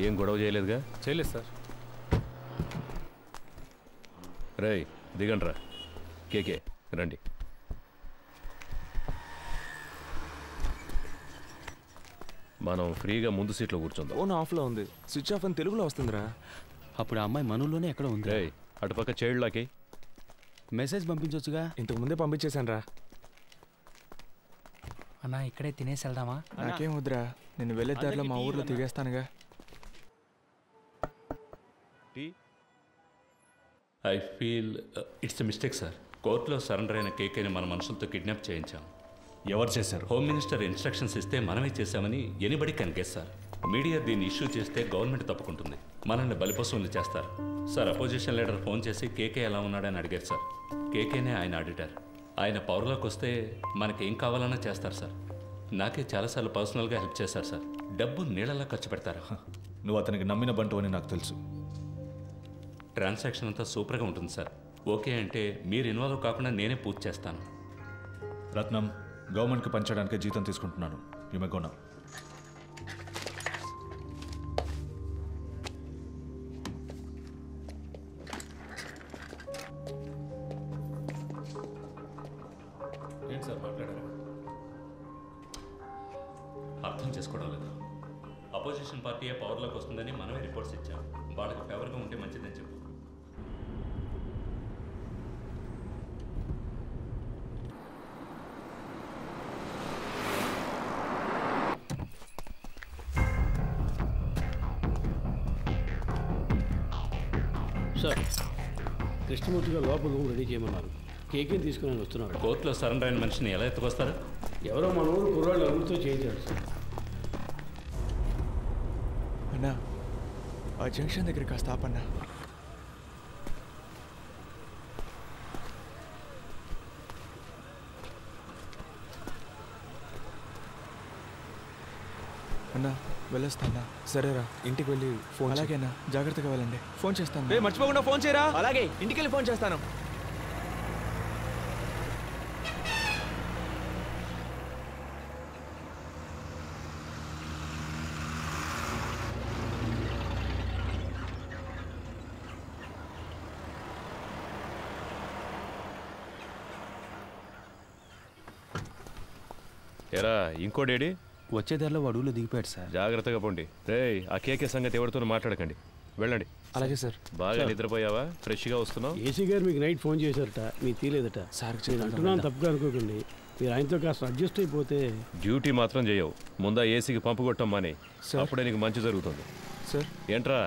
ఏం గొడవ చేయలేదుగా? చేయలేదు సార్. రేయ్ దిగండ్రా. కేకే రండి. మనం ఫ్రీగా ముందు సీట్లో కూర్చుందాం. ఫోన్ ఆఫ్లో ఉంది, స్విచ్ ఆఫ్ అని తెలుగులో వస్తుందిరా. అప్పుడు ఆ అమ్మాయి మనలోనే ఎక్కడ ఉంది? రేయ్ అటుపక్క చైల్డ్లాకి మెసేజ్ పంపించవచ్చుగా. ఇంతకు ముందే పంపించేశాను రా. అన్నా ఇక్కడే తినేసి వెళ్దామా? నాకేం వద్దురా, నేను వెళ్ళే దారిలో మా ఊర్లో తిరిగేస్తానుగా. I feel it's a mistake sir. కోర్టులో సరెండర్ అయిన కేకేని మన మనుషులతో కిడ్నాప్ చేయించాం. ఎవరు చేశారు? హోమ్ మినిస్టర్ ఇన్స్ట్రక్షన్స్ ఇస్తే మనమే చేశామని anybody can guess sir. Media దీన్ని ఇష్యూ చేస్తే గవర్నమెంట్ తప్పుకుంటుంది, మనల్ని బలిపశువులు చేస్తారు సార్. అపోజిషన్ లీడర్ ఫోన్ చేసి కేకే ఎలా ఉన్నాడని అడిగారు సార్. కేకేనే ఆయన ఆడిటర్. ఆయన పవర్లోకి వస్తే మనకేం కావాలన్నా చేస్తారు సార్. నాకే చాలాసార్లు పర్సనల్గా హెల్ప్ చేశారు సార్. డబ్బు నీళ్ళలా ఖర్చు పెడతారు. నువ్వు అతనికి నమ్మిన బంటు అని నాకు తెలుసు. ట్రాన్సాక్షన్ అంతా సూపర్గా ఉంటుంది సార్. ఓకే అంటే మీరు ఇన్వాల్వ్ కాకుండా నేనే పూర్తి చేస్తాను. రత్నం, గవర్నమెంట్కి పంచడానికి జీతం తీసుకుంటున్నాను. You may go now. ఏంటి సార్ మాట్లాడారు? అర్థం చేసుకోవడం లేదు. అపోజిషన్ పార్టీయే పవర్లోకి వస్తుందని మనమే రిపోర్ట్స్ ఇచ్చాం. వాళ్ళకి ఫేవర్గా ఉంటే మంచిదని చెప్పు. సార్, కృష్ణమూర్తి గారు లోపల రూమ్ రెడీ చేయమన్నారు. కేకేని తీసుకుని వస్తున్నారు. కోర్టులో సరెండర్ అయిన మనిషిని ఎలా ఎత్తుకొస్తారు? ఎవరో మన ఊరు కుర్రాళ్ళు ఎవరితో చేయించారు సార్. అన్నా, ఆ జంక్షన్ దగ్గర కాస్త ఆపన్నా. అన్నా వెళ్ళొస్తానా? సరేరా, ఇంటికి వెళ్ళి ఫోన్. అలాగేనా, జాగ్రత్తగా వెళ్ళండి. ఫోన్ చేస్తాను. మర్చిపోకుండా ఫోన్ చేయరా. అలాగే, ఇంటికి వెళ్ళి ఫోన్ చేస్తాను. ఎరా ఇంకోడేడి? వచ్చే దారిలో వాడులో దిగిపోయాడు సార్. జాగ్రత్తగా పోండి. రేయ్ ఆ కేకే సంగతి ఎవరితో మాట్లాడకండి, వెళ్ళండి. అలాగే సార్. బాగా నిద్రపోయావా? ఫ్రెష్గా వస్తున్నావు? ఏసీ గారు మీకు నైట్ ఫోన్ చేశారట, మీకు తీలేదట. సార్ నేను అంటున్నాను, తప్పుగా అనుకోకండి. మీరు ఆయనతో కాస్త అడ్జస్ట్ అయిపోతే. డ్యూటీ మాత్రం చేయవు. ముందా ఏసీకి పంపు కొట్టం మాని, అప్పుడే నీకు మంచి జరుగుతుంది. సార్ ఏంట్రా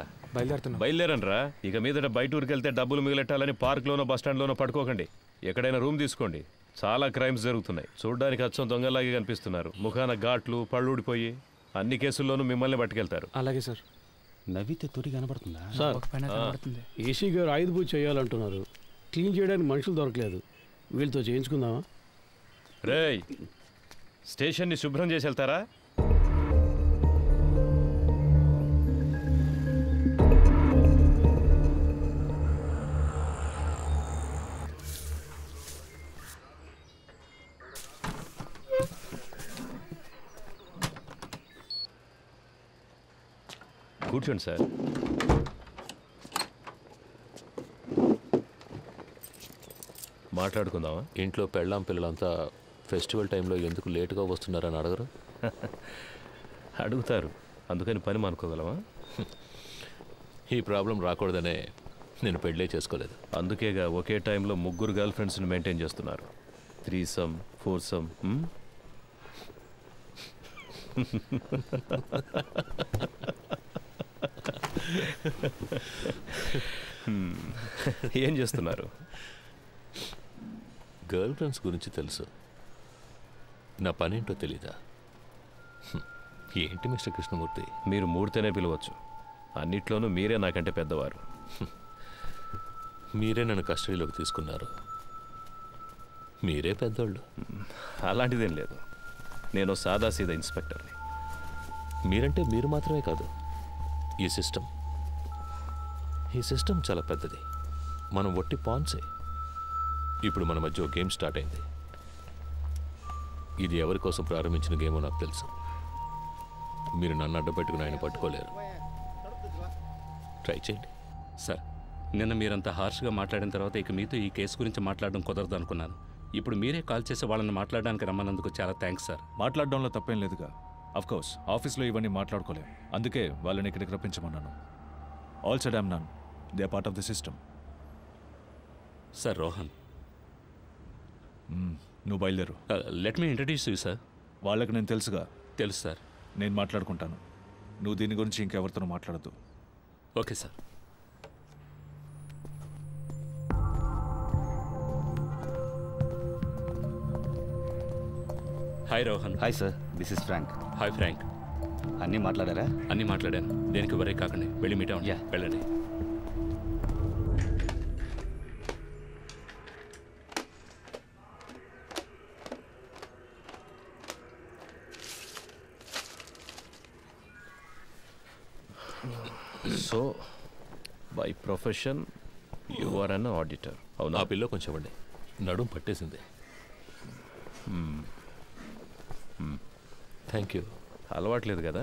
బయలుదేరండ్రా. ఇక మీదట బయట ఊరికి వెళ్తే డబ్బులు మిగిలెట్టాలని పార్క్లోనో బస్టాండ్లోనో పడుకోకండి. ఎక్కడైనా రూమ్ తీసుకోండి. చాలా క్రైమ్స్ జరుగుతున్నాయి. చూడ్డానికి అచ్చం దొంగలాగే కనిపిస్తున్నారు. ముఖాన ఘాట్లు, పళ్ళూడిపోయి అన్ని కేసుల్లోనూ మిమ్మల్ని పట్టుకెళ్తారు. అలాగే సార్. నవ్వితే తొలి కనబడుతుందా సార్? ఏసీ గారు ఆయుధ పూజ చేయాలంటున్నారు. క్లీన్ చేయడానికి మనుషులు దొరకలేదు. వీళ్ళతో చేయించుకుందామా? రేయ్ స్టేషన్ని శుభ్రం చేసి వెళ్తారా? కూర్చోండి సార్. మాట్లాడుకుందామా? ఇంట్లో పెళ్ళాం పిల్లలంతా ఫెస్టివల్ టైంలో ఎందుకు లేటుగా వస్తున్నారని అడగరు? అడుగుతారు, అందుకని పని మానుకోగలమా? ఈ ప్రాబ్లం రాకూడదనే నేను పెళ్ళే చేసుకోలేదు. అందుకేగా ఒకే టైంలో 3 గర్ల్ ఫ్రెండ్స్ని మెయింటైన్ చేస్తున్నారు. 3some 4some. ఏం చేస్తున్నారు? గర్ల్ ఫ్రెండ్స్ గురించి తెలుసు, నా పనేంటో తెలీదా? ఏంటి మిస్టర్ కృష్ణమూర్తి? మీరు మూడితేనే పిలవచ్చు. అన్నిట్లోనూ మీరే నాకంటే పెద్దవారు. మీరే నన్ను కస్టడీలోకి తీసుకున్నారు, మీరే పెద్దోళ్ళు. అలాంటిదేం లేదు, నేను సాదాసీదా ఇన్స్పెక్టర్ని. మీరంటే మీరు మాత్రమే కాదు, ఈ సిస్టమ్ చాలా పెద్దది. మనం ఒట్టి పాన్సే. ఇప్పుడు మన మధ్య ఒక గేమ్ స్టార్ట్ అయింది. ఇది ఎవరి కోసం ప్రారంభించిన గేమో నాకు తెలుసు. మీరు నన్ను అడ్డుపెట్టుకుని ఆయన పట్టుకోలేరు. ట్రై చేయండి. సార్, నిన్న మీరంతా హార్ష్గా మాట్లాడిన తర్వాత ఇక మీతో ఈ కేసు గురించి మాట్లాడడం కుదరదు అనుకున్నాను. ఇప్పుడు మీరే కాల్ చేసి వాళ్ళని మాట్లాడడానికి రమ్మన్నందుకు చాలా థ్యాంక్స్ సార్. మాట్లాడడంలో తప్పేం లేదుగా. అఫ్కోర్స్ ఆఫీస్లో ఇవన్నీ మాట్లాడుకోలేం, అందుకే వాళ్ళని ఇక్కడికి రప్పించమన్నాను. All said I'm none, they are part of the system. Sir Rohan, నువ్వు బయలుదేరు. Let me introduce you sir. వాళ్ళకి నేను తెలుసుగా. తెలుసు సార్. నేను మాట్లాడుకుంటాను, నువ్వు దీని గురించి ఇంకెవరితో మాట్లాడద్దు. Okay sir. Hi Rohan. Hi sir, this is Frank. Hi Frank. అన్నీ మాట్లాడారా? అన్నీ మాట్లాడాను. దేనికి వరే కాకండి, వెళ్ళి మీట్ అవ్వండి. Yeah. వెళ్ళండి. So by profession you are an auditor. అవునా? ఆ పిల్ల కొంచెం ఇవ్వండి, నడుం పట్టేసింది. Thank you. అలవాట్లేదు కదా,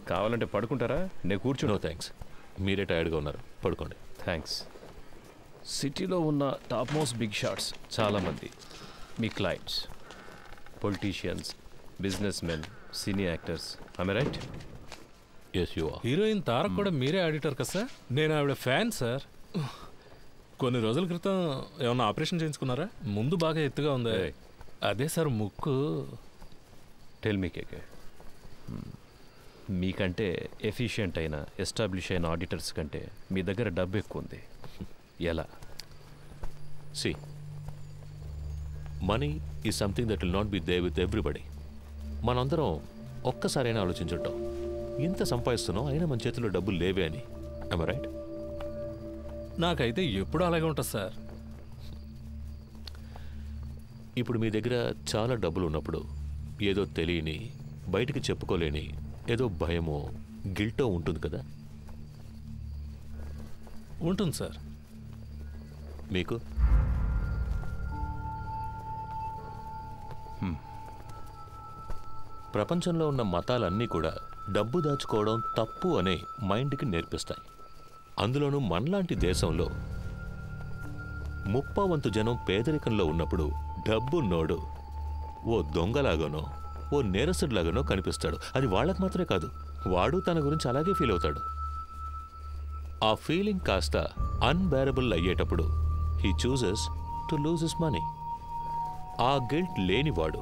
కావాలంటే పడుకుంటారా? నేను కూర్చుని. నో థ్యాంక్స్, మీరే టైర్డ్గా ఉన్నారు, పడుకోండి. థ్యాంక్స్. సిటీలో ఉన్న టాప్ మోస్ట్ బిగ్ షాట్స్ చాలామంది మీ clients, politicians, businessmen, cine actors. I right? Yes you are. Heroine Tarak కూడా మీరే ఆడిటర్ కదా సార్? నేను ఆవిడ ఫ్యాన్ సార్. కొన్ని రోజుల క్రితం ఏమన్నా ఆపరేషన్ చేయించుకున్నారా? ముందు బాగా ఎత్తుగా ఉంది. అదే సార్ ముక్కు. టెల్ మీ కేకే, మీకంటే ఎఫిషియెంట్ అయిన ఎస్టాబ్లిష్ అయిన ఆడిటర్స్ కంటే మీ దగ్గర డబ్బు ఎక్కువ ఉంది. ఎలా? See, money is something that will not be there with everybody. మనందరం ఒక్కసారైనా ఆలోచించుంటాం, ఇంత సంపాదిస్తున్నాం అయినా మన చేతిలో డబ్బులు లేవే అని. I'm right? నాకైతే ఎప్పుడు అలాగే ఉంటుంది సార్. ఇప్పుడు మీ దగ్గర చాలా డబ్బులు ఉన్నప్పుడు ఏదో తెలియని, బయటికి చెప్పుకోలేని ఏదో భయమో గిల్టో ఉంటుంది కదా? ఉంటుంది సార్. మీకు? ప్రపంచంలో ఉన్న మతాలన్నీ కూడా డబ్బు దాచుకోవడం తప్పు అనే మైండ్కి నేర్పిస్తాయి. అందులోనూ మనలాంటి దేశంలో 30% జనం పేదరికంలో ఉన్నప్పుడు డబ్బున్నోడు ఓ దొంగలాగానో ఓ నేరస్తుడిలాగానో కనిపిస్తాడు. అది వాళ్ళకు మాత్రమే కాదు, వాడు తన గురించి అలాగే ఫీల్ అవుతాడు. ఆ ఫీలింగ్ కాస్త అన్బేరబుల్ అయ్యేటప్పుడు he chooses to lose his money. ఆ గిల్ట్ లేనివాడు,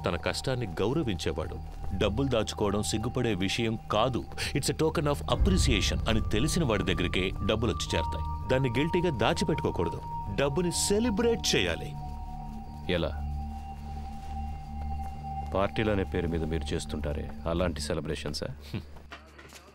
తన కష్టాన్ని గౌరవించేవాడు, డబ్బులు దాచుకోవడం సిగ్గుపడే విషయం కాదు, it's a token of appreciation అని తెలిసిన వాడి దగ్గరికే డబ్బులు వచ్చి చేరతాయి. దాన్ని గిల్టీగా దాచిపెట్టుకోకూడదు, డబ్బుని సెలబ్రేట్ చేయాలి. ఎలా? పార్టీలనే పేరు మీద మీరు చేస్తుంటారే అలాంటి సెలబ్రేషన్సా?